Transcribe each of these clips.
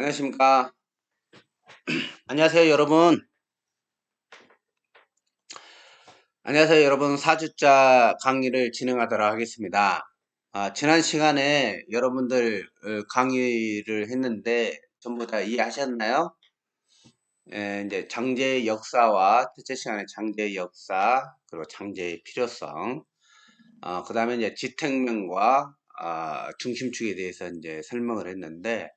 안녕하십니까. 안녕하세요, 여러분. 안녕하세요, 여러분. 4주차 강의를 진행하도록 하겠습니다. 지난 시간에 여러분들 강의를 했는데 전부 다 이해하셨나요? 이제 장제의 역사와 첫째 시간에 장제의 역사, 그리고 장제의 필요성, 그 다음에 이제 지택면과 중심축에 대해서 이제 설명을 했는데,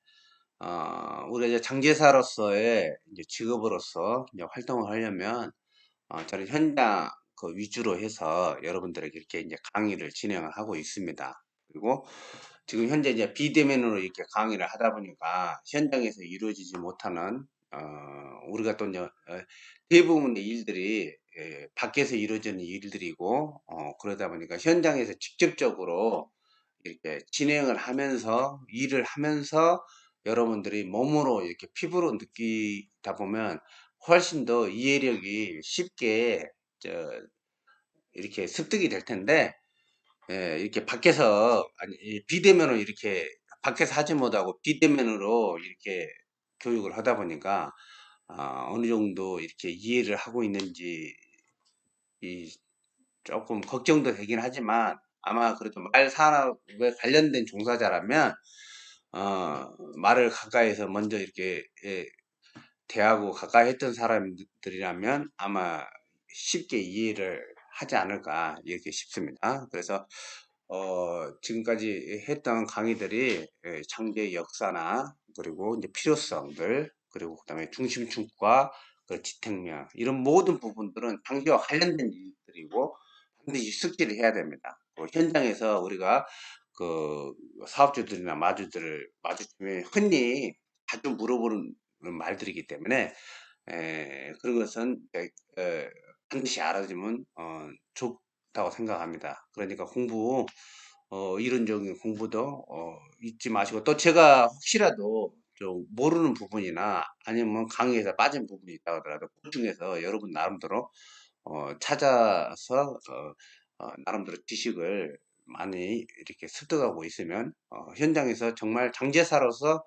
우리가 이제 장제사로서의 이제 직업으로서 이제 활동을 하려면 저는 현장 그 위주로 해서 여러분들에게 이렇게 이제 강의를 진행을 하고 있습니다. 그리고 지금 현재 이제 비대면으로 이렇게 강의를 하다 보니까 현장에서 이루어지지 못하는 우리가 또 이제 대부분의 일들이 밖에서 이루어지는 일들이고 그러다 보니까 현장에서 직접적으로 이렇게 진행을 하면서 일을 하면서 여러분들이 몸으로 이렇게 피부로 느끼다 보면 훨씬 더 이해력이 쉽게 저 이렇게 습득이 될 텐데, 이렇게 밖에서 아니 비대면으로 이렇게 밖에서 하지 못하고 비대면으로 이렇게 교육을 하다 보니까 어느 정도 이렇게 이해를 하고 있는지 이 조금 걱정도 되긴 하지만, 아마 그래도 말 산업에 관련된 종사자라면 말을 가까이서 먼저 이렇게 대하고 가까이 했던 사람들이라면 아마 쉽게 이해를 하지 않을까 이렇게 싶습니다. 그래서 지금까지 했던 강의들이 장제의 역사나 그리고 이제 필요성들, 그리고 그다음에 중심축과 그 지택면, 이런 모든 부분들은 장제와 관련된 일들이고 반드시 숙지를 해야 됩니다. 현장에서 우리가 그 사업주들이나 마주들을 마주치면 흔히 자주 물어보는 말들이기 때문에 그런 것은 반드시 알아주면 좋다고 생각합니다. 그러니까 공부, 이론적인 공부도 잊지 마시고, 또 제가 혹시라도 좀 모르는 부분이나 아니면 강의에서 빠진 부분이 있다 하더라도 그 중에서 여러분 나름대로 찾아서 나름대로 지식을 많이 이렇게 습득하고 있으면 현장에서 정말 장제사로서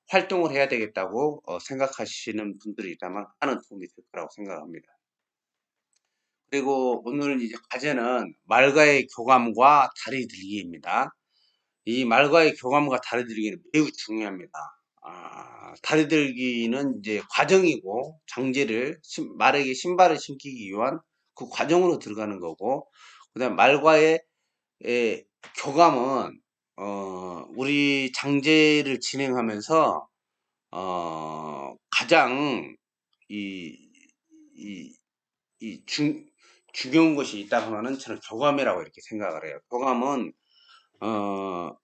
활동을 해야 되겠다고 생각하시는 분들이 있다면 많은 도움이 될 거라고 생각합니다. 그리고 오늘 이제 과제는 말과의 교감과 다리 들기입니다. 이 말과의 교감과 다리 들기는 매우 중요합니다. 다리 들기는 이제 과정이고, 장제를 말에게 신발을 신기기 위한 그 과정으로 들어가는 거고, 그다음 말과의 교감은 우리 장제를 진행하면서 가장 이, 이, 중요한 것이 있다 하면은 저는 교감이라고 이렇게 생각을 해요. 교감은 어,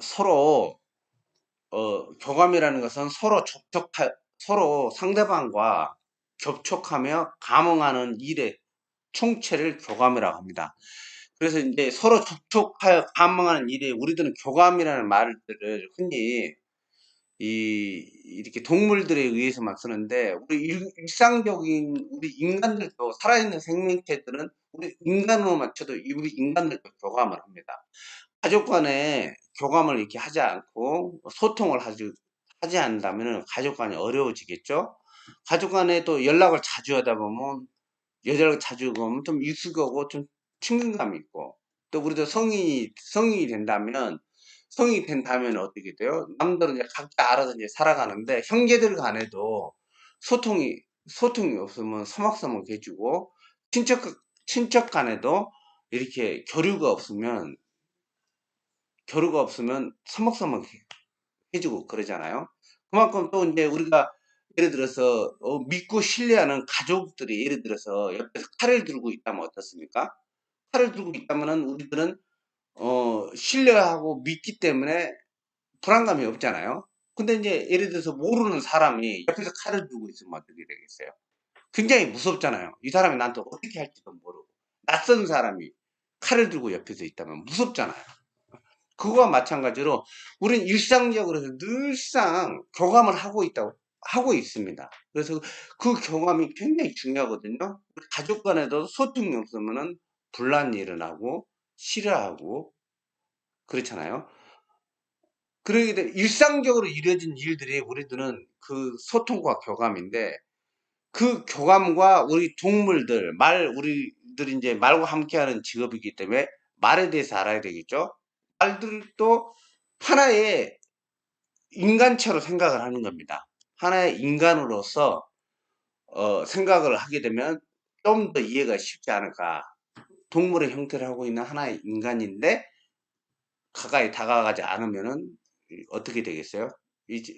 서로 교감이라는 것은 서로 상대방과 접촉하며 감응하는 일의 총체를 교감이라고 합니다. 그래서 이제 서로 접촉하여 감응하는 일에 우리들은 교감이라는 말들을 흔히 이렇게 동물들에 의해서만 쓰는데, 우리 일상적인 우리 인간들도, 살아있는 생명체들은 우리 인간으로만 쳐도 우리 인간들도 교감을 합니다. 가족 간에 교감을 이렇게 하지 않고 소통을 하지 않는다면 가족 간이 어려워지겠죠. 가족 간에 또 연락을 자주 하다 보면, 여자를 자주 보면 좀 익숙하고 좀 친근감이 있고, 또 우리도 성인이 된다면 어떻게 돼요? 남들은 이제 각자 알아서 이제 살아가는데, 형제들 간에도 소통이 없으면 서먹서먹해지고, 친척 친척 간에도 이렇게 교류가 없으면 서먹서먹해지고 그러잖아요. 그만큼 또 이제 우리가 예를 들어서 믿고 신뢰하는 가족들이 예를 들어서 옆에서 칼을 들고 있다면 어떻습니까? 칼을 들고 있다면은 우리들은 신뢰하고 믿기 때문에 불안감이 없잖아요. 근데 이제 예를 들어서 모르는 사람이 옆에서 칼을 들고 있으면 어떻게 되겠어요? 굉장히 무섭잖아요. 이 사람이 나한테 어떻게 할지도 모르고. 낯선 사람이 칼을 들고 옆에서 있다면 무섭잖아요. 그거와 마찬가지로 우리는 일상적으로 늘상 교감을 하고 있습니다. 그래서 그 교감이 굉장히 중요하거든요. 가족 간에도 소통이 없으면은 분란이 일어나고 싫어하고 그렇잖아요. 그러게 돼 일상적으로 이루어진 일들이 우리들은 그 소통과 교감인데 그 교감과 우리 동물들, 우리들이 이제 말과 함께하는 직업이기 때문에 말에 대해서 알아야 되겠죠. 말들도 하나의 인간체로 생각을 하는 겁니다. 하나의 인간으로서 생각을 하게 되면 좀 더 이해가 쉽지 않을까. 동물의 형태를 하고 있는 하나의 인간인데 가까이 다가가지 않으면은 어떻게 되겠어요? 이제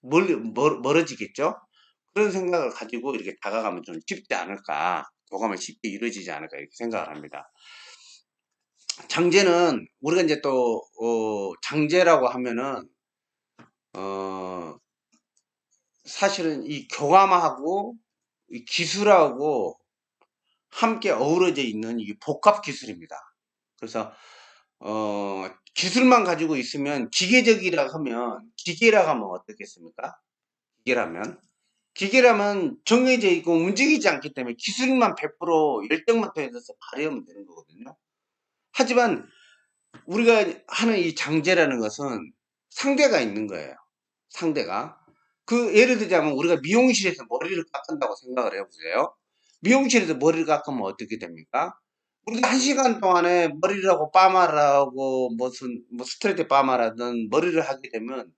멀어지겠죠? 그런 생각을 가지고 이렇게 다가가면 좀 쉽지 않을까. 교감이 쉽게 이루어지지 않을까 이렇게 생각을 합니다. 장제는 우리가 이제 또 장제라고 하면은 어 사실은 이 교감하고 이 기술하고 함께 어우러져 있는 이 복합 기술입니다. 그래서 기술만 가지고 있으면 기계적이라 하면 기계라 하면 어떻겠습니까? 기계라면 정해져 있고 움직이지 않기 때문에 기술만 100% 열정만 더해서 발휘하면 되는 거거든요. 하지만 우리가 하는 이 장제라는 것은 상대가 있는 거예요. 상대가. 그 예를 들자면 우리가 미용실에서 머리를 깎는다고 생각을 해보세요. 미용실에서 머리를 깎으면 어떻게 됩니까? 우리가 1시간 동안에 머리를 하고 파마를 하고 무슨 뭐 스트레이트 파마라든 머리를 하게 되면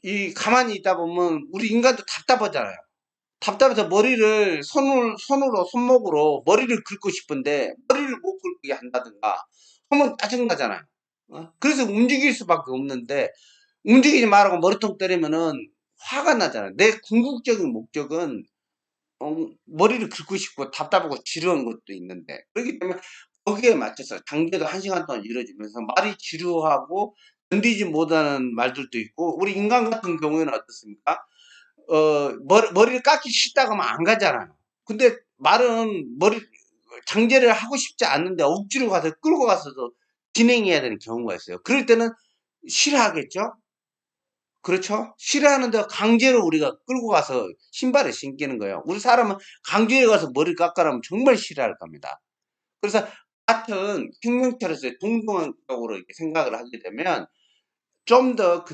이 가만히 있다 보면 우리 인간도 답답하잖아요. 답답해서 머리를 손목으로 머리를 긁고 싶은데 머리를 못 긁게 한다든가 하면 짜증나잖아요. 그래서 움직일 수밖에 없는데 움직이지 말라고 머리통 때리면은 화가 나잖아요. 내 궁극적인 목적은 머리를 긁고 싶고 답답하고 지루한 것도 있는데 그렇기 때문에 거기에 맞춰서 장제도 1시간 동안 이루어지면서 말이 지루하고 견디지 못하는 말들도 있고 우리 인간 같은 경우에는 어떻습니까? 머리를 깎기 싫다고 하면 안 가잖아요. 근데 말은 장제를 하고 싶지 않는데 억지로 가서 끌고 가서도 진행해야 되는 경우가 있어요. 그럴 때는 싫어하겠죠? 그렇죠? 싫어하는데 강제로 우리가 끌고 가서 신발을 신기는 거예요. 우리 사람은 강제로 가서 머리를 깎아라면 정말 싫어할 겁니다. 그래서 같은 생명체로서 동등적으로 이렇게 생각을 하게 되면 좀 더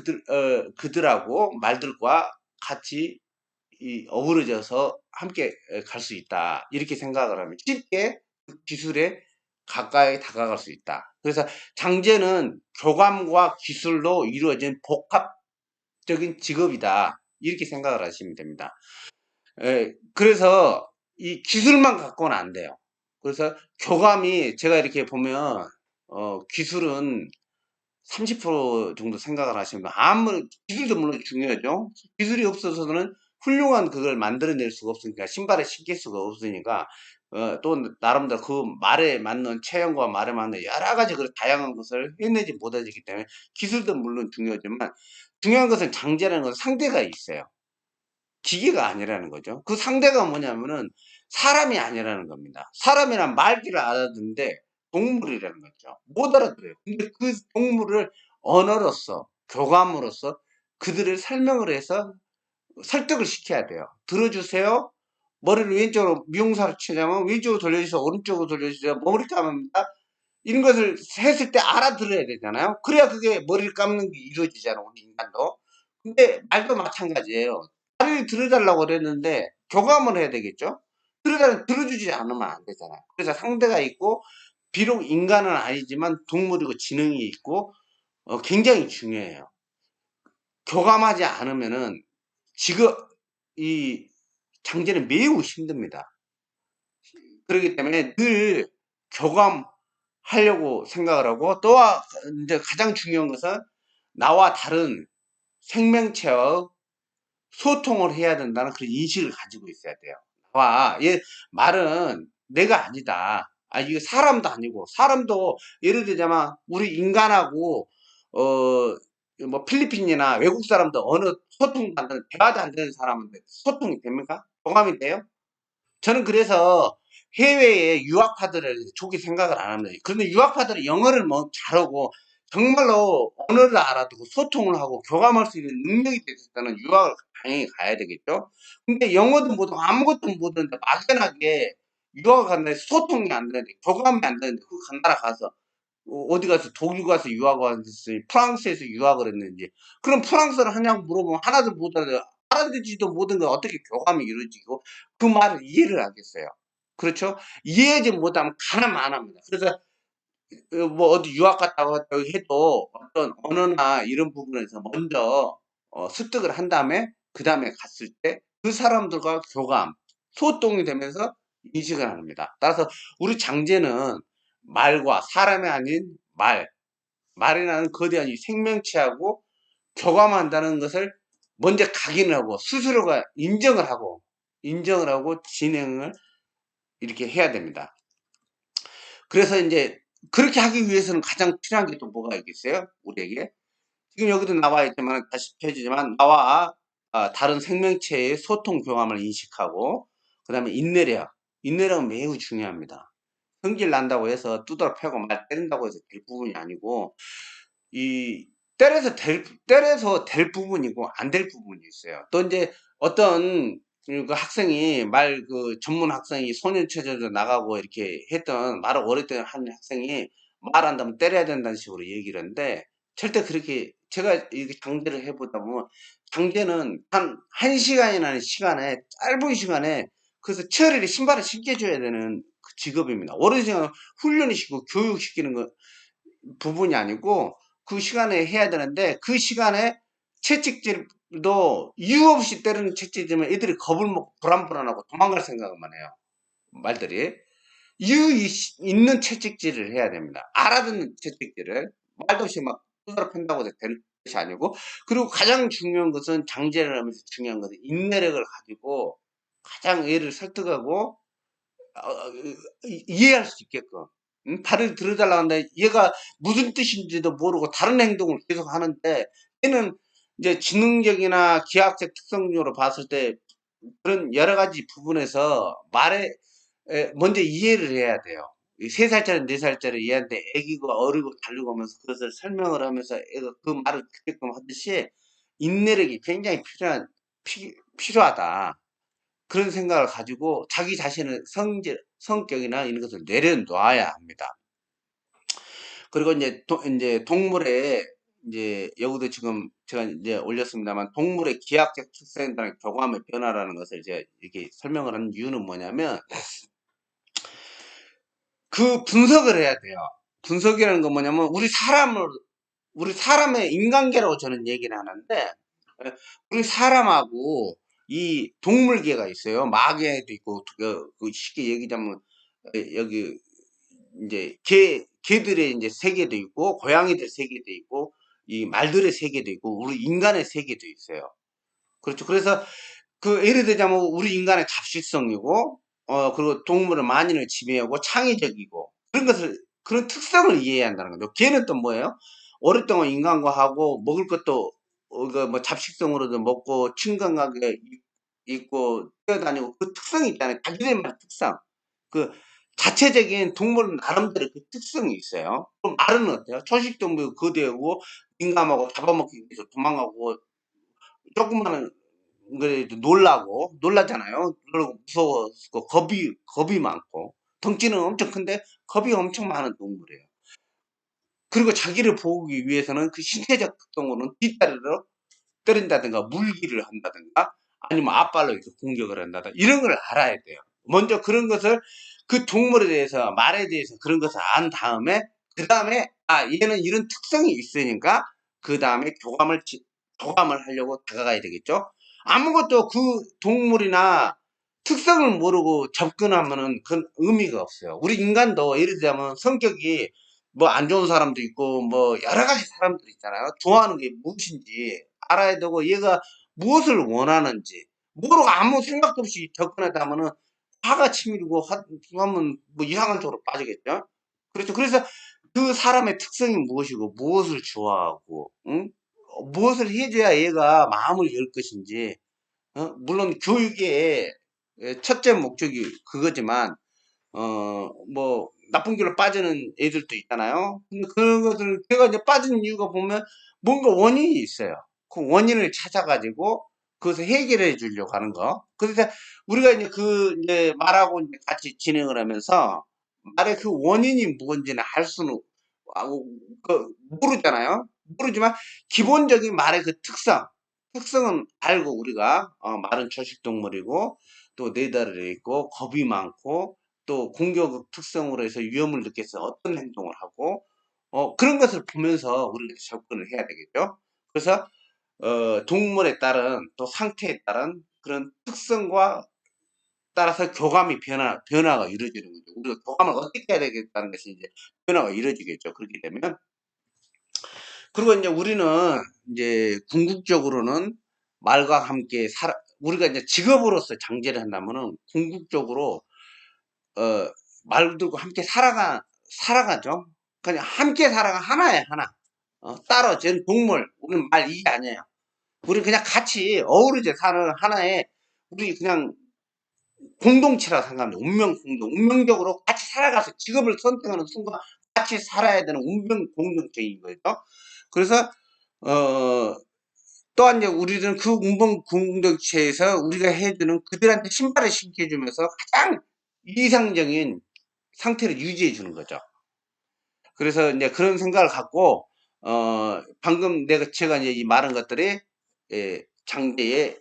그들하고 말들과 같이 어우러져서 함께 갈 수 있다. 이렇게 생각을 하면 쉽게 그 기술에 가까이 다가갈 수 있다. 그래서 장제는 교감과 기술로 이루어진 복합적인 직업이다. 이렇게 생각을 하시면 됩니다. 그래서 이 기술만 갖고는 안 돼요. 그래서 교감이 제가 이렇게 보면 기술은 30% 정도 생각을 하시면 아무 기술도 물론 중요하죠. 기술이 없어서는 훌륭한 그걸 만들어낼 수가 없으니까 신발에 신길 수가 없으니까 또 나름대로 그 말에 맞는 체형과 말에 맞는 여러 가지 그 다양한 것을 해내지 못하기 때문에 기술도 물론 중요하지만 중요한 것은 장제라는 것은 상대가 있어요. 기계가 아니라는 거죠. 그 상대가 뭐냐면은 사람이 아니라는 겁니다. 사람이란 말귀를 알아듣는데 동물이라는 거죠. 못 알아들어요. 근데 그 동물을 언어로서 교감으로써 그들을 설명을 해서 설득을 시켜야 돼요. 들어주세요. 머리를 왼쪽으로 미용사를 치자면 왼쪽으로 돌려주세요. 오른쪽으로 돌려주세요. 머리 감습니다. 이런 것을 했을 때 알아들어야 되잖아요. 그래야 그게 머리를 감는 게 이루어지잖아, 우리 인간도. 근데 말도 마찬가지예요. 말을 들어달라고 그랬는데 교감을 해야 되겠죠? 들어주지 않으면 안 되잖아요. 그래서 상대가 있고, 비록 인간은 아니지만 동물이고 지능이 있고, 굉장히 중요해요. 교감하지 않으면은, 지금, 이 장제는 매우 힘듭니다. 그렇기 때문에 늘 교감하려고 생각을 하고 또 이제 가장 중요한 것은 나와 다른 생명체와 소통을 해야 된다는 그런 인식을 가지고 있어야 돼요. 얘 말은 내가 아니다. 이게 사람도 아니고 사람도 예를 들자면 우리 인간하고 뭐 필리핀이나 외국 사람도 어느 소통도 안 되는 대화도 안 되는 사람인데 소통이 됩니까? 공감이 돼요? 저는 그래서 해외에 유학파들을 좋게 생각을 안 합니다. 그런데 유학파들이 영어를 뭐 잘하고 정말로 언어를 알아듣고 소통을 하고 교감할 수 있는 능력이 됐을 때는 유학을 당연히 가야 되겠죠. 근데 영어도 못하고 아무것도 못하는데 막연하게 유학을 갔는데 소통이 안 되는데 교감이 안 되는데 그 나라 가서 어디 가서 독일 가서 유학을 했는지 프랑스에서 유학을 했는지 그럼 프랑스를 하냐고 물어보면 하나도 못 알아듣지도 못한 걸 어떻게 교감이 이루어지고 그 말을 이해를 하겠어요. 그렇죠? 이해하지 못하면 가늠 안 합니다. 그래서 뭐 어디 유학 갔다고 해도 어떤 언어나 이런 부분에서 먼저 습득을 한 다음에 그 다음에 갔을 때 그 사람들과 교감, 소통이 되면서 인식을 합니다. 따라서 우리 장제는 말과 사람이 아닌 말이라는 거대한 이 생명체하고 교감한다는 것을 먼저 각인을 하고 스스로가 인정을 하고 진행을 이렇게 해야 됩니다. 그래서 이제 그렇게 하기 위해서는 가장 필요한 게 또 뭐가 있겠어요? 우리에게 지금 여기도 나와 있지만 다시 펴지지만 나와 다른 생명체의 소통 교감을 인식하고 그 다음에 인내력은 매우 중요합니다. 성질 난다고 해서 두드러 패고 말 때린다고 해서 될 부분이 아니고 이 때려서 될 부분이고 안 될 부분이 있어요. 또 이제 어떤 그 학생이 전문 학생이 소년체제로 나가고 이렇게 했던 말을 오랫동안 한 학생이 말한다면 때려야 된다는 식으로 얘기를 하는데 절대 그렇게 제가 이렇게 강제를 해보다 보면 강제는 한 시간이라는 시간에 짧은 시간에 그래서 처리를 신발을 신겨줘야 되는 그 직업입니다. 오랜 시간 훈련시키고 교육시키는 거 부분이 아니고 그 시간에 해야 되는데 그 시간에 채찍질도 이유 없이 때리는 채찍질면 애들이 겁을 먹고 불안불안하고 도망갈 생각만 해요. 말들이. 이유 있는 채찍질을 해야 됩니다. 알아듣는 채찍질을. 말도 없이 막 두드러 팬다고 될 것이 아니고 그리고 가장 중요한 것은 장제를 하면서 중요한 것은 인내력을 가지고 가장 애를 설득하고 이해할 수 있게끔 다른 들어달라고 하는데 얘가 무슨 뜻인지도 모르고 다른 행동을 계속 하는데 얘는 이제 지능적이나 기하학적 특성적으로 봤을 때 그런 여러 가지 부분에서 말에 먼저 이해를 해야 돼요. 3살짜리 4살짜리 얘한테 애기고 어리고 달리고 하면서 그것을 설명을 하면서 애가 그 말을 듣게끔 하듯이 인내력이 굉장히 필요하다. 그런 생각을 가지고 자기 자신의 성격이나 이런 것을 내려놓아야 합니다. 그리고 이제 동물의 이제 여기도 지금 제가 이제 올렸습니다만 동물의 기하학적 특성에 따른 교감의 변화라는 것을 이제 이렇게 설명을 하는 이유는 뭐냐면 그 분석을 해야 돼요. 분석이라는 건 뭐냐면 우리 사람의 인간계라고 저는 얘기를 하는데 우리 사람하고 이 동물계가 있어요. 마계도 있고 그 쉽게 얘기하자면 여기 이제 개들의 이제 세계도 있고 고양이들 세계도 있고 이 말들의 세계도 있고 우리 인간의 세계도 있어요. 그렇죠. 그래서 그 예를 들자면 우리 인간의 잡식성이고 그리고 동물의 만인을 지배하고 창의적이고 그런 특성을 이해해야 한다는 거죠. 걔는 또 뭐예요? 오랫동안 인간과 하고 먹을 것도 그뭐 잡식성으로도 먹고 친근하게 있고 뛰어다니고 그 특성이 있잖아요. 자기들만의 특성. 그 자체적인 동물 나름대로 그 특성이 있어요. 그럼 말은 어때요? 초식동물 거대하고 민감하고 잡아먹기 위해서 도망가고 조금만 그래도 놀라잖아요. 그리고 무서웠고 겁이 많고 덩치는 엄청 큰데 겁이 엄청 많은 동물이에요. 그리고 자기를 보호하기 위해서는 그 신체적 특성으로는 뒷다리로 때린다든가 물기를 한다든가 아니면 앞발로 이렇게 공격을 한다든가 이런 걸 알아야 돼요. 먼저 그런 것을 그 동물에 대해서 말에 대해서 그런 것을 안 다음에 그 다음에 얘는 이런 특성이 있으니까 그 다음에 교감을 하려고 다가가야 되겠죠. 아무것도 그 동물이나 특성을 모르고 접근하면은 그건 의미가 없어요. 우리 인간도 예를 들자면 성격이 뭐 안 좋은 사람도 있고 뭐 여러 가지 사람들 있잖아요. 좋아하는 게 무엇인지 알아야 되고 얘가 무엇을 원하는지 모르고 아무 생각도 없이 접근하다 하면은 화가 치밀고 하면 뭐 이상한 쪽으로 빠지겠죠. 그렇죠. 그래서 그 사람의 특성이 무엇이고 무엇을 좋아하고 응? 무엇을 해줘야 얘가 마음을 열 것인지 물론 교육의 첫째 목적이 그거지만 뭐 나쁜 길로 빠지는 애들도 있잖아요. 근데 그것을 제가 이제 빠진 이유가 보면 뭔가 원인이 있어요. 그 원인을 찾아가지고 그것을 해결해 주려고 하는 거. 그래서 우리가 이제 말하고 이제 같이 진행을 하면서 말의 그 원인이 뭔지는 알 수는 아, 모르잖아요. 모르지만 기본적인 말의 그 특성은 알고 우리가 말은 초식동물이고 또 네 다리를 있고 겁이 많고 또 공격 특성으로 해서 위험을 느껴서 어떤 행동을 하고 그런 것을 보면서 우리가 접근을 해야 되겠죠. 그래서 동물에 따른 또 상태에 따른 그런 특성과 따라서 교감이 변화가 이루어지는 거죠. 우리가 교감을 어떻게 해야 되겠다는 것이 이제 변화가 이루어지겠죠. 그렇게 되면. 그리고 이제 우리는 이제 궁극적으로는 말과 함께 우리가 이제 직업으로서 장제를 한다면은 궁극적으로, 어, 말들과 함께 살아가죠. 그냥 함께 살아가 하나예요, 하나. 따로, 쟤는 동물, 우리는 말 이게 아니에요. 우리 그냥 같이 어우러져 사는 하나의, 우리 그냥 공동체라고 생각합니다. 운명적으로 같이 살아가서 직업을 선택하는 순간 같이 살아야 되는 운명 공동체인 거죠. 그래서, 어, 또한 이제 우리는 그 운명 공동체에서 우리가 해주는 그들한테 신발을 신겨주면서 가장 이상적인 상태를 유지해 주는 거죠. 그래서 이제 그런 생각을 갖고, 방금 제가 이제 이 말한 것들이, 장제의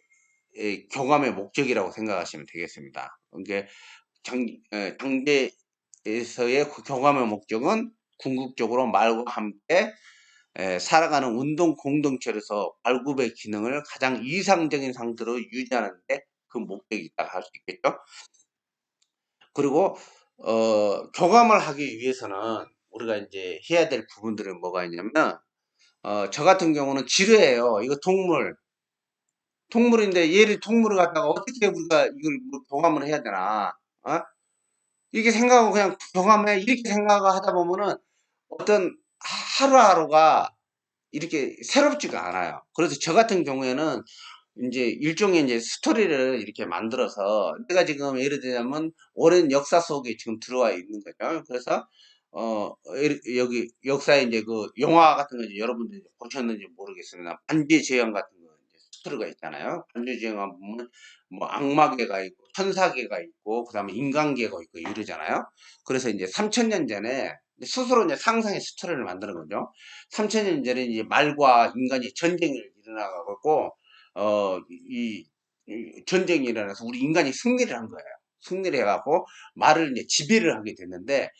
교감의 목적이라고 생각하시면 되겠습니다. 이게 장제에서의 그 교감의 목적은 궁극적으로 말과 함께 살아가는 운동 공동체로서 발굽의 기능을 가장 이상적인 상태로 유지하는데 그 목적이 있다고 할 수 있겠죠. 그리고 교감을 하기 위해서는 우리가 이제 해야 될 부분들은 뭐가 있냐면, 저 같은 경우는 지뢰예요. 이거 동물인데 얘를 동물을 갖다가 어떻게 우리가 이걸 뭐 교감을 해야 되나? 어? 이렇게 생각하고 그냥 교감해 이렇게 생각을 하다 보면은 어떤 하루하루가 이렇게 새롭지가 않아요. 그래서 저 같은 경우에는 이제 일종의 이제 스토리를 이렇게 만들어서 내가 지금 예를 들자면 오랜 역사 속에 지금 들어와 있는 거죠. 그래서 여기 역사에 이제 그 영화 같은 거 이제 여러분들이 보셨는지 모르겠습니다. 반지의 제왕 같은 거 이제 스토리가 있잖아요. 반지의 제왕 보면 뭐 악마계가 있고 천사계가 있고 그다음에 인간계가 있고 이러잖아요. 그래서 이제 3000년 전에 스스로 이제 상상의 스토리를 만드는 거죠. 3000년 전에 이제 말과 인간이 전쟁이 일어나가고 이 전쟁이 일어나서 우리 인간이 승리를 한 거예요. 승리를 해갖고 말을 이제 지배를 하게 됐는데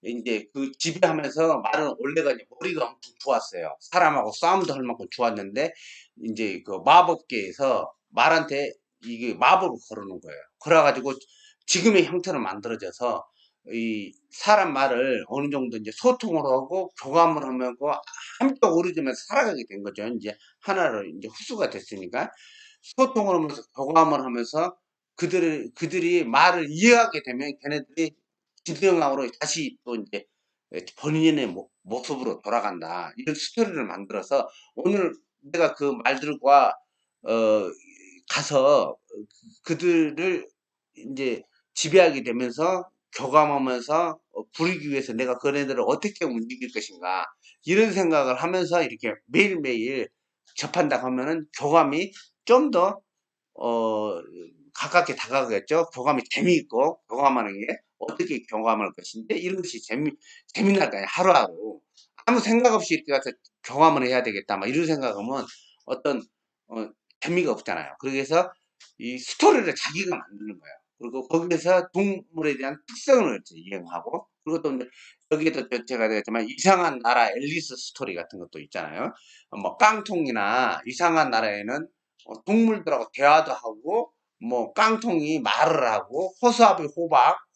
이제 그 지배하면서 말은 원래가 이제 머리가 엄청 좋았어요. 사람하고 싸움도 할 만큼 좋았는데 이제 그 마법계에서 말한테 이게 마법을 걸어놓은 거예요. 그래가지고 지금의 형태로 만들어져서 이 사람 말을 어느 정도 이제 소통을 하고 교감을 하면서 함께 오르지면서 살아가게 된 거죠. 이제 하나로 이제 흡수가 됐으니까 소통을 하면서 교감을 하면서 그들이 말을 이해하게 되면 걔네들이 진정으로 다시 또 이제 본인의 모습으로 돌아간다. 이런 스토리를 만들어서 오늘 내가 그 말들과 어, 가서 그들을 이제 지배하게 되면서 교감하면서 부리기 위해서 내가 그네들을 어떻게 움직일 것인가 이런 생각을 하면서 이렇게 매일매일 접한다고 하면은 교감이 좀 더 가깝게 다가가겠죠. 교감이 재미있고 교감하는 게 어떻게 교감할 것인데 이런 것이 재미날 거아요 하루하루 아무 생각 없이 이렇게 가서 교감을 해야 되겠다 막 이런 생각하면 어떤 어, 재미가 없잖아요. 그래서 이 스토리를 자기가 만드는 거예요. 그리고 거기에서 동물에 대한 특성을 이행하고 그리고 또 여기에도 제가 되겠지만 이상한 나라 앨리스 스토리 같은 것도 있잖아요. 뭐 깡통이나 이상한 나라에는 동물들하고 대화도 하고 뭐 깡통이 말을 하고 호수아비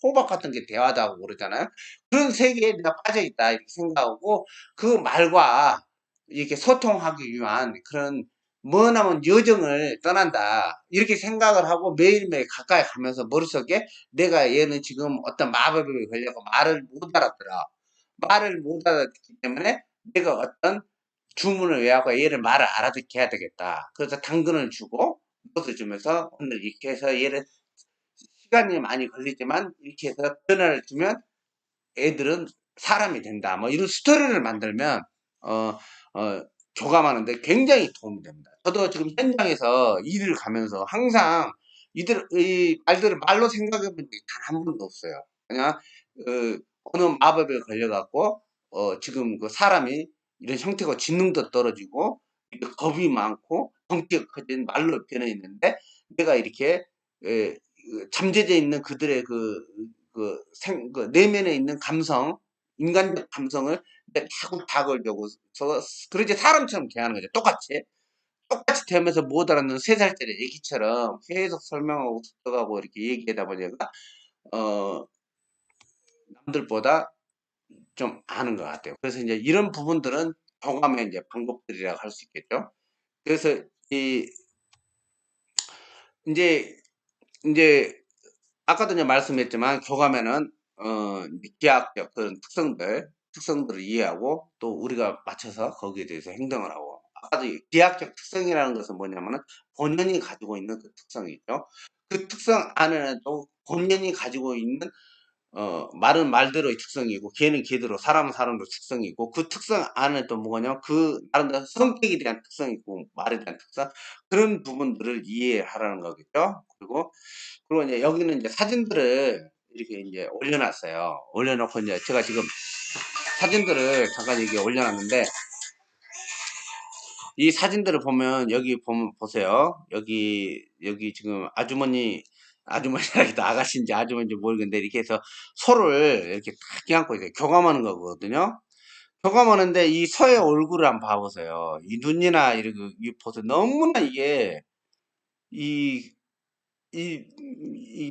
호박 같은 게 대화도 하고 그러잖아요. 그런 세계에 내가 빠져 있다 이렇게 생각하고 그 말과 이렇게 소통하기 위한 그런 머나먼 여정을 떠난다 이렇게 생각을 하고 매일매일 가까이 가면서 머릿속에 내가 얘는 지금 어떤 마법에 걸려서 말을 못 알아들어 말을 못 알아듣기 때문에 내가 어떤 주문을 외우고 얘를 말을 알아듣게 해야 되겠다. 그래서 당근을 주고 무엇을 주면서 오늘 이렇게 해서 얘를 시간이 많이 걸리지만 이렇게 해서 변화를 주면 애들은 사람이 된다. 뭐 이런 스토리를 만들면 어, 교감하는데 굉장히 도움이 됩니다. 저도 지금 현장에서 일을 가면서 항상 이 말들을 말로 생각해 본 적이 단 한 번도 없어요. 그냥 어느 마법에 걸려갖고 지금 그 사람이 이런 형태가 지능도 떨어지고 겁이 많고 덩치가 커진 말로 변해 있는데 내가 이렇게 잠재져 있는 그들의 그 내면에 있는 감성, 인간적 감성을 내가 자꾸 다걸려고 그러지 사람처럼 대하는 거죠. 똑같이 대면서 못 알아듣는 3살짜리 애기처럼 계속 설명하고 습득하고 이렇게 얘기하다 보니까 어, 남들보다 좀 아는 것 같아요. 그래서 이제 이런 부분들은 교감의 이제 방법들이라고 할 수 있겠죠. 그래서 이제 이제 아까도 이제 말씀했지만 교감에는 기하학적 그런 특성들을 이해하고 또 우리가 맞춰서 거기에 대해서 행동을 하고 아까도 기하학적 특성이라는 것은 뭐냐면은 본연이 가지고 있는 그 특성이 있죠. 그 특성 안에는 또 본연이 가지고 있는 말은 말대로의 특성이고 개는 개대로 사람은 사람대로 특성이 있고 그 특성 안에 또 뭐냐면 그 나름대로 성격에 대한 특성이 있고 말에 대한 특성 그런 부분들을 이해하라는 거겠죠. 그리고 이제 여기는 이제 사진들을 이렇게 이제 올려놨어요. 올려놓고 이제 제가 지금 사진들을 잠깐 여기 올려놨는데 이 사진들을 보면 여기 보면 보세요. 여기 지금 아주머니라기도 아가씨인지 아주머니인지 모르겠는데 이렇게 해서 소를 이렇게 딱 껴안고 이제 교감하는 거거든요. 교감하는데 이 소의 얼굴을 한번 봐보세요. 이 눈이나 이렇게 이 보세요. 너무나 이게 이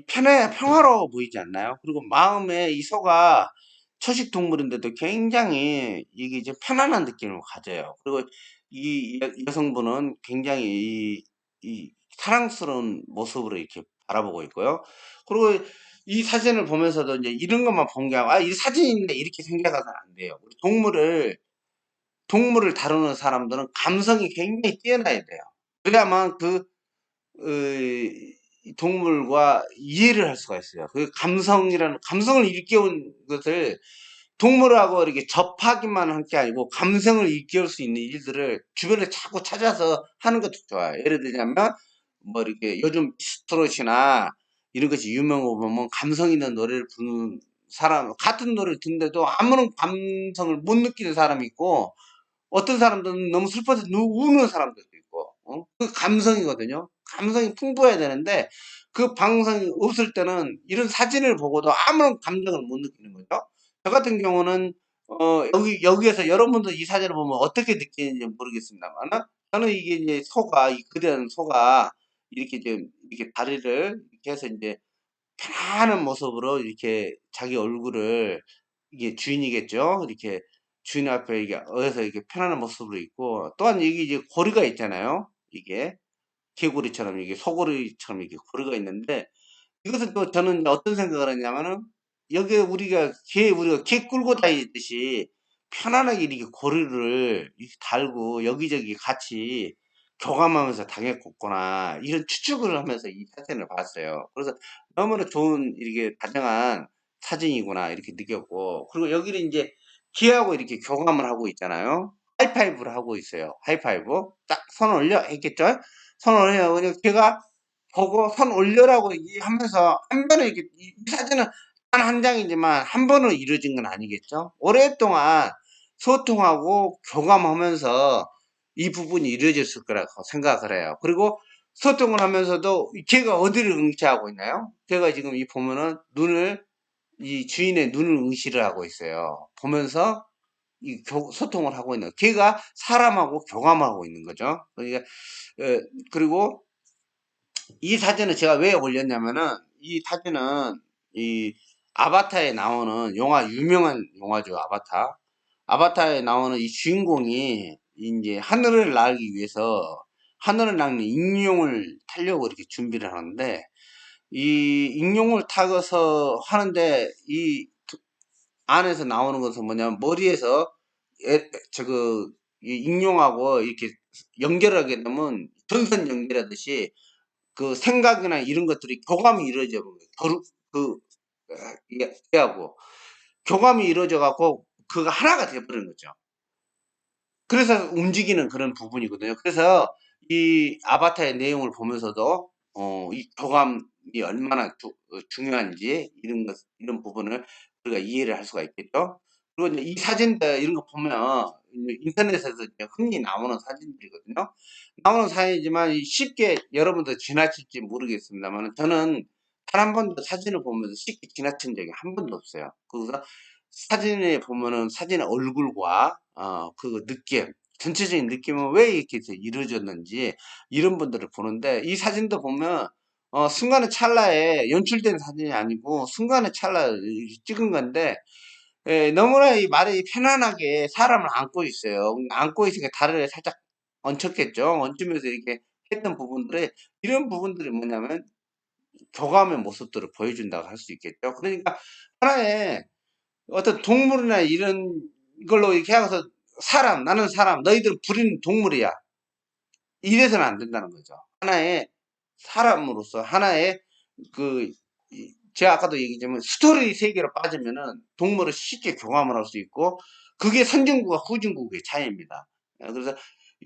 평화로워 보이지 않나요? 그리고 마음에 이 소가 초식 동물인데도 굉장히 이게 이제 편안한 느낌을 가져요. 그리고 이 여성분은 굉장히 이 사랑스러운 모습으로 이렇게 바라보고 있고요. 그리고 이 사진을 보면서도 이제 이런 것만 본 게 아니라, 이 사진인데 이렇게 생겨가서는 안 돼요. 우리 동물을 다루는 사람들은 감성이 굉장히 뛰어나야 돼요. 그래야만 이 동물과 이해를 할 수가 있어요. 그 감성을 일깨운 것을 동물하고 이렇게 접하기만 한 게 아니고 감성을 일깨울 수 있는 일들을 주변에 자꾸 찾아서 하는 것도 좋아요. 예를 들자면 뭐 이렇게 요즘 스트롯이나 이런 것이 유명하고 보면 감성 있는 노래를 부르는 사람 같은 노래를 듣는데도 아무런 감성을 못 느끼는 사람이 있고 어떤 사람들은 너무 슬퍼서 우는 사람들도 있고, 그 감성이거든요. 감성이 풍부해야 되는데, 그 방송이 없을 때는 이런 사진을 보고도 아무런 감정을 못 느끼는 거죠. 저 같은 경우는, 여기에서 여러분들 이 사진을 보면 어떻게 느끼는지 모르겠습니다만, 저는 이게 이제 이 그대는 소가 이렇게 다리를 이렇게 해서 이제 편안한 모습으로 이렇게 자기 얼굴을 이게 주인이겠죠. 이렇게 주인 앞에 이게 어여서 이렇게 편안한 모습으로 있고 또한 이게 이제 고리가 있잖아요. 이게 개구리처럼 이게 소고리처럼 이렇게 고리가 있는데 이것은 또 저는 어떤 생각을 했냐면은 여기에 우리가 개 끌고 다니듯이 편안하게 이렇게 고리를 이렇게 달고 여기저기 같이 교감하면서 다녔구나 이런 추측을 하면서 이 사진을 봤어요. 그래서 너무나 좋은 이렇게 다정한 사진이구나 이렇게 느꼈고 그리고 여기는 이제 개하고 이렇게 교감을 하고 있잖아요. 하이파이브를 하고 있어요. 하이파이브 딱 손 올려 했겠죠? 손 올려 걔가 보고 손 올려라고 얘기하면서 한 번에 이 사진은 단 한 장이지만 한 번으로 이루어진 건 아니겠죠? 오랫동안 소통하고 교감하면서 이 부분이 이루어졌을 거라고 생각을 해요. 그리고 소통을 하면서도 걔가 어디를 응시하고 있나요? 걔가 지금 이 보면은 이 주인의 눈을 응시를 하고 있어요. 보면서 소통을 하고 있는 걔가 사람하고 교감하고 있는 거죠. 그러니까 그리고 이 사진을 제가 왜 올렸냐면은 이 사진은 이 아바타에 나오는 유명한 영화죠. 아바타에 나오는 이 주인공이 이제 하늘을 날기 위해서 하늘을 날는 익룡을 타려고 이렇게 준비를 하는데 이 익룡을 타고서 하는데 이 안에서 나오는 것은 뭐냐면 머리에서 이 익룡하고 이렇게 연결하게 되면 전선 연결하듯이 그 생각이나 이런 것들이 교감이 이루어져 버려요. 그, 얘하고 교감이 이루어져 갖고 그가 하나가 돼버리는 거죠. 그래서 움직이는 그런 부분이거든요. 그래서 이 아바타의 내용을 보면서도 이 교감이 얼마나 중요한지 이런 부분을 우리가 이해를 할 수가 있겠죠. 그리고 이제 이 사진들 이런 거 보면 인터넷에서 이제 흔히 나오는 사진들이거든요. 나오는 사진이지만 쉽게 여러분들 지나칠지 모르겠습니다만 저는 단 한 번도 사진을 보면서 쉽게 지나친 적이 한 번도 없어요. 그래서 사진에 보면은 사진의 얼굴과 그 느낌, 전체적인 느낌은 왜 이렇게 이루어졌는지 이런 분들을 보는데 이 사진도 보면 순간의 찰나에 연출된 사진이 아니고 순간의 찰나에 찍은 건데 너무나 이 말이 편안하게 사람을 안고 있어요. 안고 있으니까 다리를 살짝 얹혔겠죠. 얹으면서 이렇게 했던 부분들이 이런 부분들이 뭐냐면 교감의 모습들을 보여준다고 할 수 있겠죠. 그러니까 하나의 어떤 동물이나 이런 걸로 이렇게 하고서 나는 사람, 너희들은 부리는 동물이야. 이래서는 안 된다는 거죠. 하나의 사람으로서 하나의 그 제가 아까도 얘기했지만 스토리 세계로 빠지면은 동물을 쉽게 교감을 할 수 있고 그게 선진국과 후진국의 차이입니다. 그래서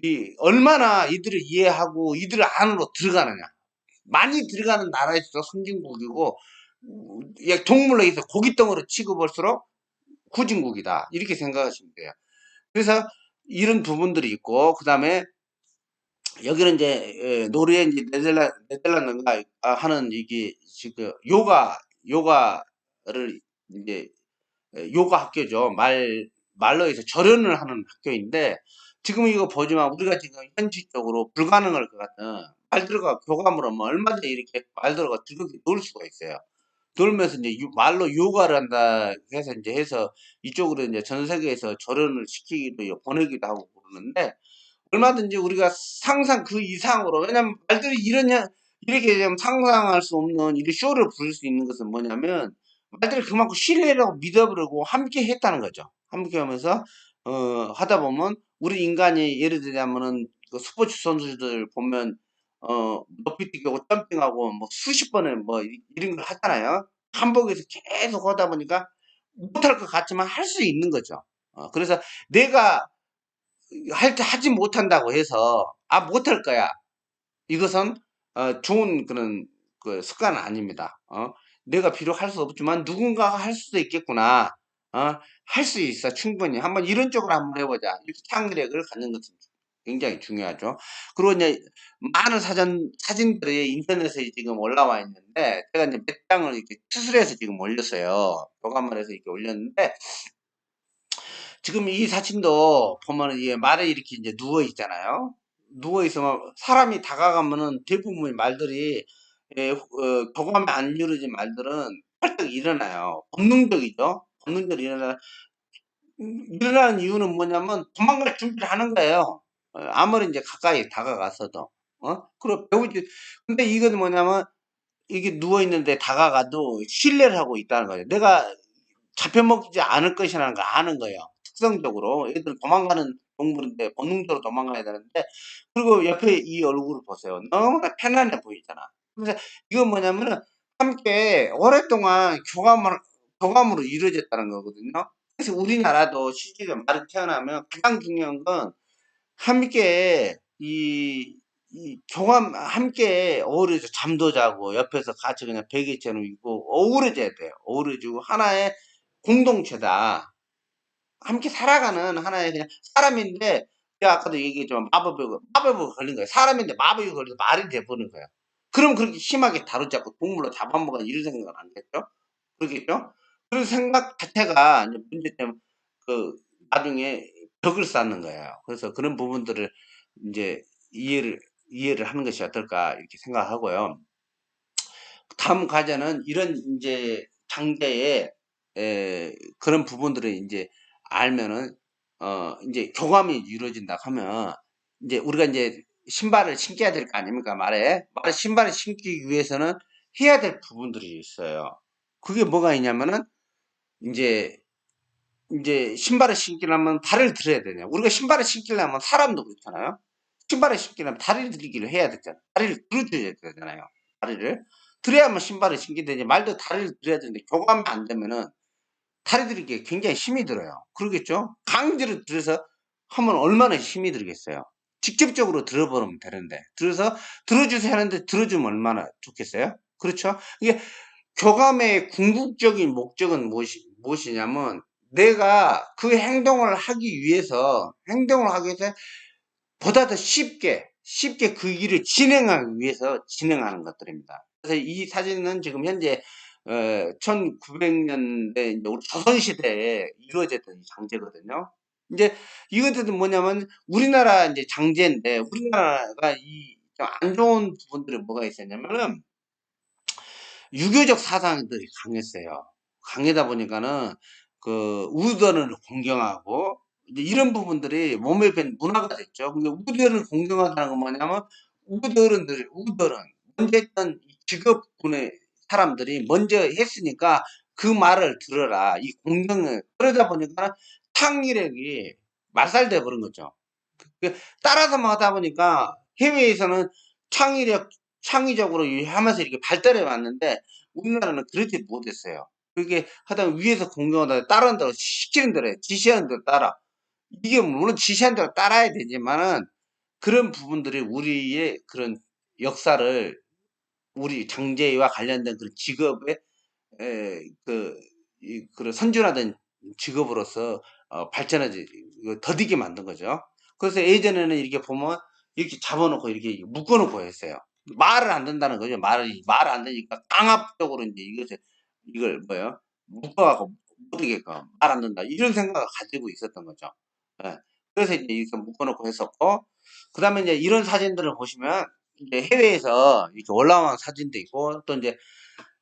이 얼마나 이들을 이해하고 이들 안으로 들어가느냐. 많이 들어가는 나라일수록 선진국이고 동물로 해서 고깃덩어리 취급할수록 후진국이다. 이렇게 생각하시면 돼요. 그래서 이런 부분들이 있고 그다음에 여기는 이제 노르웨이 이제 네덜란드인가 하는 이게 지금 요가를 이제 요가 학교죠. 말로 해서 절연을 하는 학교인데 지금 이거 보지만 우리가 지금 현실적으로 불가능할 것 같은 말들과 교감으로 뭐 얼마든지 이렇게 말들과 즐겁게 놀 수가 있어요. 놀면서 이제 말로 요가를 한다 해서 이제 해서 이쪽으로 이제 전 세계에서 절연을 시키기도 보내기도 하고 그러는데 얼마든지 우리가 상상 그 이상으로 왜냐면 말들이 이렇게 좀 상상할 수 없는 이런 쇼를 부를 수 있는 것은 뭐냐면 말들이 그만큼 신뢰라고 믿어버리고 함께 했다는 거죠. 함께 하면서 하다 보면 우리 인간이 예를 들자면은 그 스포츠 선수들 보면 높이뛰기하고 점핑하고 뭐 수십 번을 뭐 이런 걸 하잖아요. 한복에서 계속 하다 보니까 못할 것 같지만 할 수 있는 거죠. 그래서 내가 하지 못한다고 해서 못할 거야. 이것은 좋은 그런 그 습관은 아닙니다. 내가 비록 할 수 없지만 누군가가 할 수도 있겠구나. 할 수 있어 충분히 한번 이런 쪽으로 한번 해보자. 이렇게 창의력을 갖는 것은 굉장히 중요하죠. 그리고 이제 많은 사진들이 인터넷에 지금 올라와 있는데 제가 이제 몇 장을 이렇게 추출해서 지금 올렸어요. 교감을 해서 이렇게 올렸는데 지금 이 사진도 보면은 이게 말에 이렇게 이제 누워 있잖아요. 누워 있으면 사람이 다가가면은 대부분의 말들이 교감이 안 이루어진 말들은 펄떡 일어나요. 본능적이죠. 본능적으로 일어나는 이유는 뭐냐면 도망갈 준비를 하는 거예요. 아무리 이제 가까이 다가갔어도. 그리고 배우지. 근데 이건 뭐냐면 이게 누워 있는데 다가가도 신뢰를 하고 있다는 거예요. 내가 잡혀먹지 않을 것이라는 걸 아는 거예요. 특성적으로. 얘들 도망가는 동물인데 본능적으로 도망가야 되는데 그리고 옆에 이 얼굴을 보세요. 너무나 편안해 보이잖아. 그래서 이건 뭐냐면은 함께 오랫동안 교감으로 이루어졌다는 거거든요. 그래서 우리나라도 실제로 말이 태어나면 가장 중요한 건 함께 교감 함께 어우러져 잠도 자고 옆에서 같이 그냥 베개처럼 있고 어우러져야 돼요. 어우러지고 하나의 공동체다. 함께 살아가는 하나의 그냥 사람인데 제가 아까도 얘기했지만 마법에 걸린 거예요. 사람인데 마법에 걸려서 말이 돼버린 거예요. 그럼 그렇게 심하게 다루자고 동물로 잡아먹어 이런 생각은 안 겠죠? 그러겠죠? 그런 생각 자체가 이제 문제점 그 나중에 벽을 쌓는 거예요. 그래서 그런 부분들을 이제 이해를 하는 것이 어떨까 이렇게 생각하고요. 다음 과제는 이런 이제 장대에 그런 부분들을 이제 알면은 이제 교감이 이루어진다 하면 이제 우리가 이제 신발을 신겨야 될 거 아닙니까 말에 신발을 신기 위해서는 해야 될 부분들이 있어요. 그게 뭐가 있냐면은 이제 신발을 신기려면 발을 들여야 되냐. 우리가 신발을 신기려면 사람도 그렇잖아요. 신발을 신기려면 다리를 들기를 해야 되잖아. 다리를 들어줘야 되잖아요. 다리를. 들어야만 신발을 신게 되지. 말도 다리를 들어야 되는데 교감이 안 되면은 다리 들기에 굉장히 힘이 들어요. 그러겠죠? 강제로 들어서 하면 얼마나 힘이 들겠어요. 직접적으로 들어버리면 되는데. 들어주세요 하는데 들어주면 얼마나 좋겠어요? 그렇죠? 이게 교감의 궁극적인 목적은 무엇이냐면 내가 그 행동을 하기 위해서 보다 더 쉽게 그 일을 진행하기 위해서 진행하는 것들입니다. 그래서 이 사진은 지금 현재 1900년대 우리 조선시대에 이루어졌던 장제거든요. 이제 이것들은 뭐냐면 우리나라 이제 장제인데, 우리나라가 이 좀 안 좋은 부분들이 뭐가 있었냐면은 유교적 사상들이 강했어요. 강하다 보니까는 그 우더를 공경하고 이제 이런 부분들이 몸에 밴 문화가 됐죠. 근데 우더를 공경한다는 건 뭐냐면 우더는 먼저 했던 이 직업군의 사람들이 먼저 했으니까 그 말을 들어라. 이 공경을 그러다 보니까 창의력이 말살돼 버린 거죠. 따라서만 하다 보니까 해외에서는 창의력, 창의적으로 하면서 이렇게 발달해 왔는데 우리나라는 그렇지 못했어요. 그게 하다 보면 위에서 공경하다 따르는 대로 시키는 대로 해. 지시하는 대로 따라. 이게 물론 지시하는 대로 따라야 되지만은 그런 부분들이 우리의 그런 역사를 우리 장제와 관련된 그런 직업의 그런 선진화된 직업으로서 발전하지 더디게 만든 거죠. 그래서 예전에는 이렇게 보면 이렇게 잡아놓고 이렇게 묶어놓고 했어요. 말을 안 듣는다는 거죠. 말을 안 듣니까 강압적으로 이제 이걸 뭐예요? 묶어갖고 못 되게끔 말 안 듣는다 이런 생각을 가지고 있었던 거죠. 예. 그래서 이제 이렇게 묶어놓고 했었고, 그 다음에 이제 이런 사진들을 보시면 이제 해외에서 이렇게 올라온 사진도 있고, 또 이제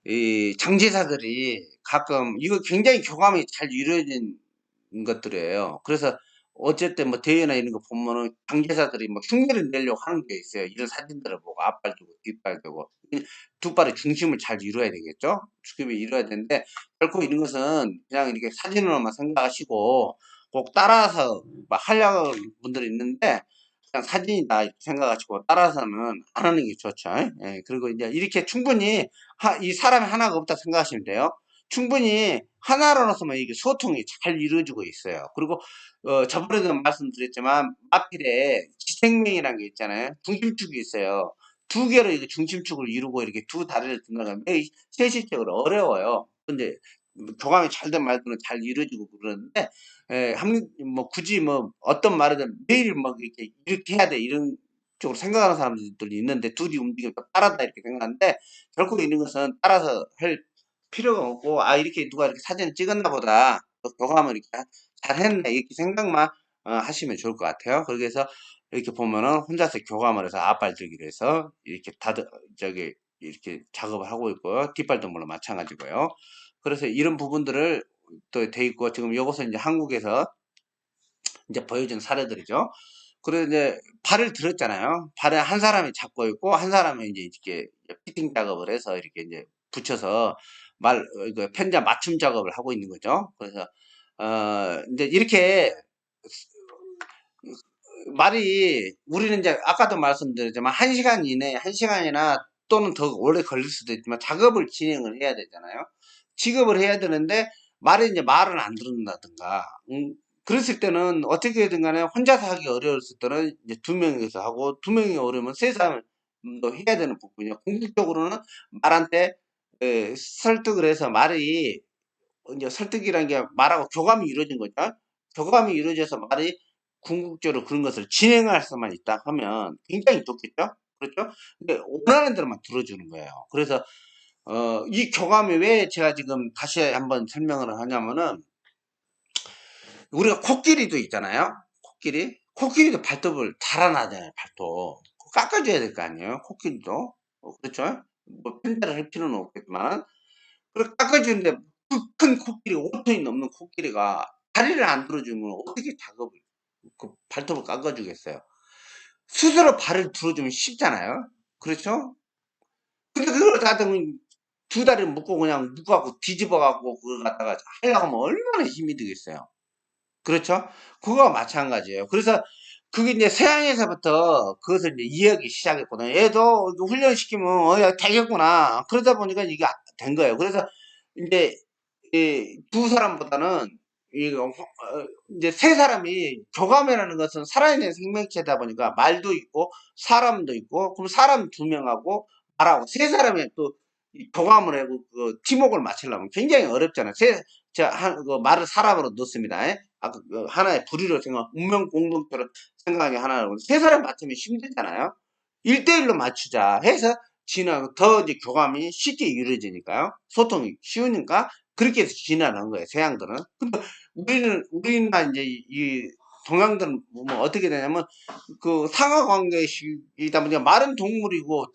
이 장제사들이 가끔 이거 굉장히 교감이 잘 이루어진 것들이에요. 그래서 어쨌든 뭐 대회나 이런 거 보면은 장제사들이 뭐 흉내를 내려고 하는 게 있어요. 이런 사진들을 보고 앞발 두고 뒷발 두고 두 발의 중심을 잘 이루어야 되겠죠. 중심을 이루어야 되는데 결코 이런 것은 그냥 이렇게 사진으로만 생각하시고 꼭 따라서 막 하려는 분들이 있는데 그냥 사진이다 이렇게 생각하시고 따라서는 안 하는 게 좋죠. 예, 그리고 이제 이렇게 충분히 이 사람이 하나가 없다 생각하시면 돼요. 충분히 하나로서만 이게 소통이 잘 이루어지고 있어요. 그리고 저번에도 말씀드렸지만 마필에 지생명이라는 게 있잖아요. 중심축이 있어요. 두 개로 이게 중심축을 이루고 이렇게 두 다리를 든다면 현실적으로 어려워요. 근데 교감이 잘 된 말들은 잘 이루어지고 그러는데 뭐 굳이 뭐 어떤 말이든 매일 막 이렇게 해야 돼 이런 쪽으로 생각하는 사람들이 있는데 둘이 움직이면 따라다 이렇게 생각하는데 결코 이런 것은 따라서 할 필요가 없고 이렇게 누가 이렇게 사진을 찍었나 보다 교감을 이렇게 잘 했네 이렇게 생각만 하시면 좋을 것 같아요. 그래서 이렇게 보면은 혼자서 교감을 해서 앞발 들기로 해서 이렇게 저기 이렇게 작업을 하고 있고요. 뒷발도 물론 마찬가지고요. 그래서 이런 부분들을 또 돼 있고 지금 이것은 이제 한국에서 이제 보여준 사례들이죠. 그래서 이제 발을 들었잖아요. 발에 한 사람이 잡고 있고 한 사람이 이제 이렇게 피팅 작업을 해서 이렇게 이제 붙여서 이거 편자 맞춤 작업을 하고 있는 거죠. 그래서 이제 이렇게 말이 우리는 이제 아까도 말씀드렸지만 1시간 이내, 1시간이나 또는 더 오래 걸릴 수도 있지만 작업을 진행을 해야 되잖아요. 직업을 해야 되는데 말이 이제 말을 안 듣는다든가 그랬을 때는 어떻게든 간에 혼자서 하기 어려웠을 때는 이제 두 명이서 하고 두 명이 어려우면 세 사람도 해야 되는 부분이요. 궁극적으로는 말한테 설득을 해서 말이 이제 설득이라는 게 말하고 교감이 이루어진 거죠. 교감이 이루어져서 말이 궁극적으로 그런 것을 진행할 수만 있다 하면 굉장히 좋겠죠. 그렇죠? 근데 원하는 대로만 들어주는 거예요. 그래서 이 교감이 왜 제가 지금 다시 한번 설명을 하냐면은 우리가 코끼리도 있잖아요. 코끼리도 발톱을 달아나잖아요. 발톱 깎아줘야 될 거 아니에요. 코끼리도 그렇죠. 뭐 편대를 할 필요는 없겠지만 그렇게 깎아주는데 그 큰 코끼리 5톤이 넘는 코끼리가 다리를 안 들어주면 어떻게 작업을 그 발톱을 깎아주겠어요. 스스로 발을 들어주면 쉽잖아요. 그렇죠? 근데 그걸 다들 두 다리를 묶고 그냥 묶어갖고 뒤집어갖고 그걸 갖다가 하려고 하면 얼마나 힘이 들겠어요. 그렇죠? 그거와 마찬가지예요. 그래서 그게 이제 서양에서부터 그것을 이제 이해하기 시작했거든요. 얘도 훈련시키면 야, 되겠구나. 그러다 보니까 이게 된 거예요. 그래서 이제 두 사람보다는 이제 세 사람이 교감이라는 것은 살아있는 생명체다 보니까 말도 있고 사람도 있고 그럼 사람 두 명하고 말하고 세 사람이 또 교감을 하고 그 팀워크를 맞추려면 굉장히 어렵잖아요. 제가 그 말을 사람으로 넣습니다. 예? 아까 그 하나의 부류로 생각, 운명 공동체로 생각하기 하나로 세 사람 맞추면 힘들잖아요. 1대1로 맞추자 해서 더 이제 교감이 쉽게 이루어지니까요. 소통이 쉬우니까 그렇게 해서 진화한 거예요. 서양들은. 근데 우리나 이제 이 동양들은 뭐 어떻게 되냐면 그 상하 관계이다 보니까 말은 동물이고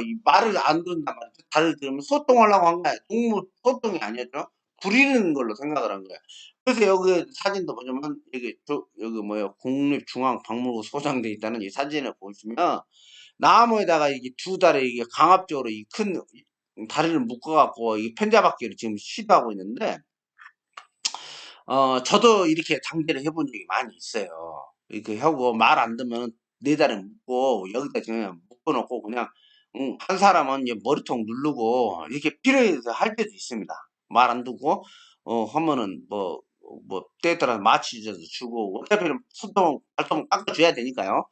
이 말을 안 듣는단 말이죠. 다를 들으면 소통하려고 한 거야. 동물 소통이 아니었죠. 부리는 걸로 생각을 한 거야. 그래서 여기 사진도 보자면 여기 뭐예요? 국립중앙박물관 소장돼 있다는 이 사진을 보시면 나무에다가 이게 두 다리 이게 강압적으로 이 큰 다리를 묶어갖고 이 편자박기를 지금 시도하고 있는데 저도 이렇게 장비를 해본 적이 많이 있어요. 이렇게 하고 말 안 듣면 네 다리 묶고 여기다 그냥 묶어놓고 그냥 한 사람은 이제 머리통 누르고 이렇게 필요해서 할 때도 있습니다. 말 안 듣고 하면은 때에 따라 마취제도 주고 어차피 손톱 발톱은 깎아줘야 되니까요.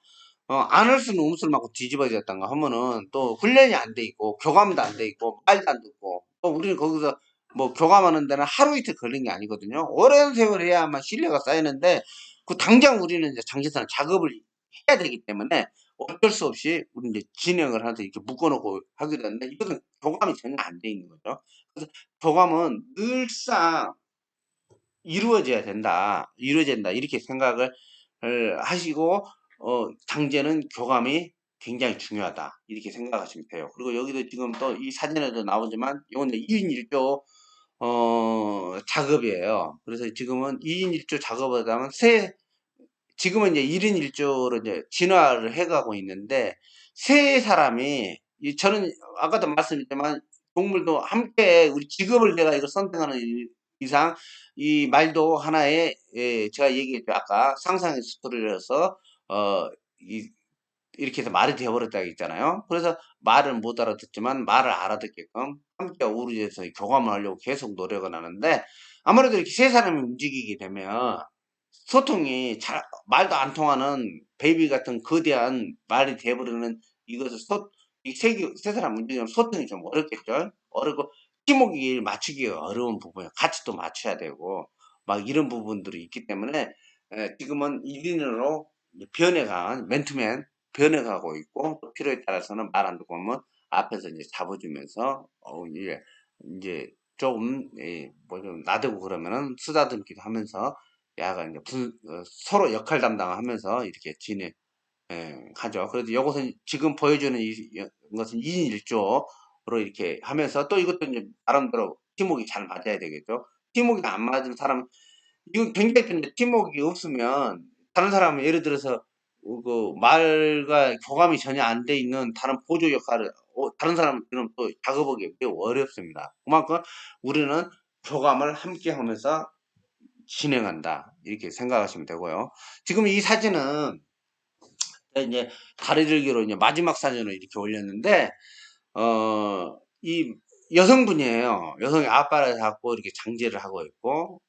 안 할 수는 음수를 맞고 뒤집어졌던가 하면은 또 훈련이 안 돼 있고 교감도 안 돼 있고 말도 안 듣고 또 우리는 거기서 뭐 교감하는 데는 하루 이틀 걸린 게 아니거든요. 오랜 세월 해야만 신뢰가 쌓이는데 그 당장 우리는 이제 장기사는 작업을 해야 되기 때문에 어쩔 수 없이 우리 이제 진행을 하면서 이렇게 묶어놓고 하게 되는데 이것은 교감이 전혀 안 돼 있는 거죠. 그래서 교감은 늘상 이루어져야 된다. 이루어져야 된다. 이렇게 생각을 하시고 장제는 교감이 굉장히 중요하다. 이렇게 생각하시면 돼요. 그리고 여기도 지금 또 이 사진에도 나오지만 이건 2인 1조 작업이에요. 그래서 지금은 2인 1조 작업을 하면 지금은 이제 1인 1조로 이제 진화를 해가고 있는데 세 사람이 저는 아까도 말씀드렸지만 동물도 함께 우리 직업을 내가 이걸 선택하는 이상 이 말도 하나의 제가 얘기했죠. 아까 상상의 스토리라서 어, 이, 이렇게 해서 말이 되어버렸다고 했잖아요. 그래서 말을 못 알아듣지만 말을 알아듣게끔 함께 어우러져서 교감을 하려고 계속 노력을 하는데 아무래도 이렇게 세 사람이 움직이게 되면 소통이 말도 안 통하는 베이비 같은 거대한 말이 돼버리는 이것을 세 사람 움직이면 소통이 좀 어렵겠죠? 어렵고, 팀워크를 맞추기가 어려운 부분이에요. 같이 또 맞춰야 되고, 막 이런 부분들이 있기 때문에, 지금은 1인으로 변해간, 맨투맨 변해가고 있고, 또 필요에 따라서는 말 안 듣고 하면 앞에서 이제 잡아주면서, 이제 조금, 좀 나대고 그러면은 쓰다듬기도 하면서, 약간 이제 서로 역할 담당하면서 이렇게 하죠. 그래도 이것은 지금 보여주는 것은 2인 1조로 이렇게 하면서 또 이것도 이제 나름대로 팀워크가 잘 맞아야 되겠죠. 팀워크가 안 맞은 사람, 이건 굉장히 근데 팀워크가 없으면 다른 사람은 예를 들어서 그 말과 교감이 전혀 안 돼 있는 다른 보조 역할을 다른 사람은 또 작업하기 매우 어렵습니다. 그만큼 우리는 교감을 함께 하면서 진행한다. 이렇게 생각하시면 되고요. 지금 이 사진은 이제 다리 들기로 이제 마지막 사진을 이렇게 올렸는데, 이 여성분이에요. 여성이 아빠를 잡고 이렇게 장제를 하고 있고,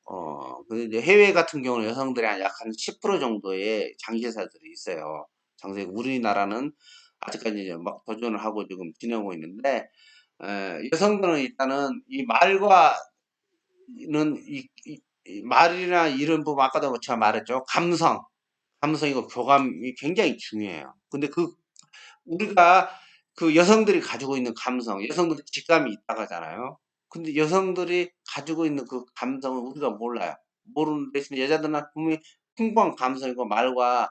근데 이제 해외 같은 경우는 여성들이 약 한 10% 정도의 장제사들이 있어요. 장세, 우리나라는 아직까지 이제 막 도전을 하고 지금 진행하고 있는데, 여성들은 일단은 이 말과 이 말이나 이런 부분 아까도 제가 말했죠. 감성이고 교감이 굉장히 중요해요. 근데 우리가 그 여성들이 가지고 있는 감성, 여성들이 직감이 있다고 하잖아요. 근데 여성들이 가지고 있는 그 감성을 우리가 몰라요. 모르는 대신 여자들은 분명히 풍부한 감성이고 말과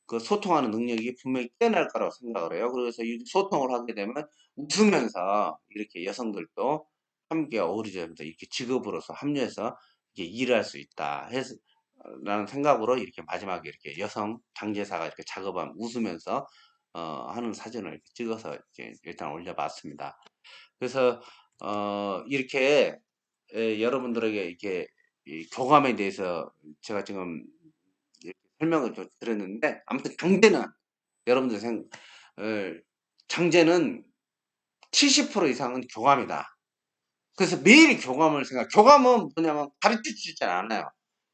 그 소통하는 능력이 분명히 뛰어날 거라고 생각을 해요. 그래서 이 소통을 하게 되면 웃으면서 이렇게 여성들도 함께 어우러져서 이렇게 직업으로서 합류해서 이게 일을 할 수 있다 해서 라는 생각으로 이렇게 마지막에 이렇게 여성 장제사가 이렇게 작업한 웃으면서 하는 사진을 이렇게 찍어서 이렇게 일단 올려봤습니다. 그래서 이렇게 여러분들에게 이렇게 이 교감에 대해서 제가 지금 이렇게 설명을 좀 드렸는데 아무튼 장제는 여러분들 장제는 70% 이상은 교감이다. 그래서 매일 교감은 뭐냐면 가르쳐 주지 않아요.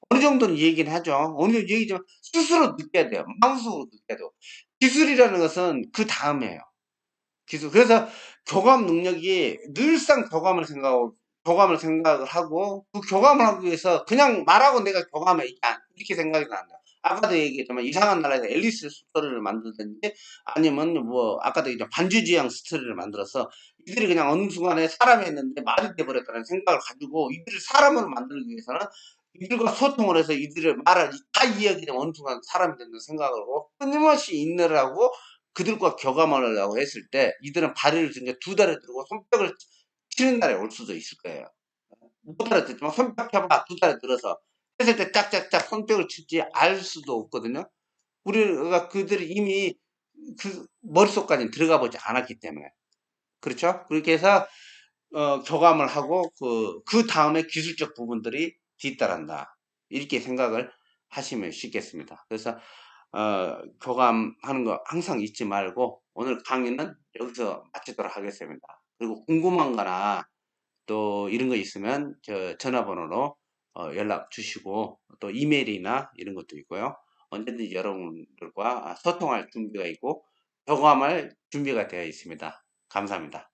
어느 정도는 얘기는 하죠. 어느 정도 얘기지만 스스로 느껴야 돼요. 마음속으로 느껴야 돼요. 기술이라는 것은 그 다음이에요. 기술. 그래서 교감 능력이 늘상 교감을 생각하고 교감을 생각을 하고 그 교감을 하기 위해서 그냥 말하고 내가 교감해 이렇게 생각이 난다. 아까도 얘기했지만 이상한 나라에서 앨리스 스토리를 만들든지 아니면 뭐 아까도 얘기했지만 반주지향 스토리를 만들어서 이들이 그냥 어느 순간에 사람이 있는데 말이 돼버렸다는 생각을 가지고 이들을 사람으로 만들기 위해서는 이들과 소통을 해서 이들의 말을 다 이야기되면 어느 순간 사람이 된다는 생각을 하고 끊임없이 인내를 하고 그들과 교감을 하려고 했을 때 이들은 발을 등에 두 다리 들고 손뼉을 치는 날이 올 수도 있을 거예요. 못 알아듣지만 손뼉 펴봐 두 다리 들어서 했을 때 짝짝짝 손뼉을 칠지 알 수도 없거든요. 우리가 그들이 이미 그 머릿속까지는 들어가 보지 않았기 때문에 그렇죠. 그렇게 해서 교감을 하고 그 다음에 기술적 부분들이 뒤따른다 이렇게 생각을 하시면 쉽겠습니다. 그래서 교감하는 거 항상 잊지 말고 오늘 강의는 여기서 마치도록 하겠습니다. 그리고 궁금한 거나 또 이런 거 있으면 저 전화번호로 연락 주시고 또 이메일이나 이런 것도 있고요. 언제든지 여러분들과 소통할 준비가 있고 교감할 준비가 되어 있습니다. 감사합니다.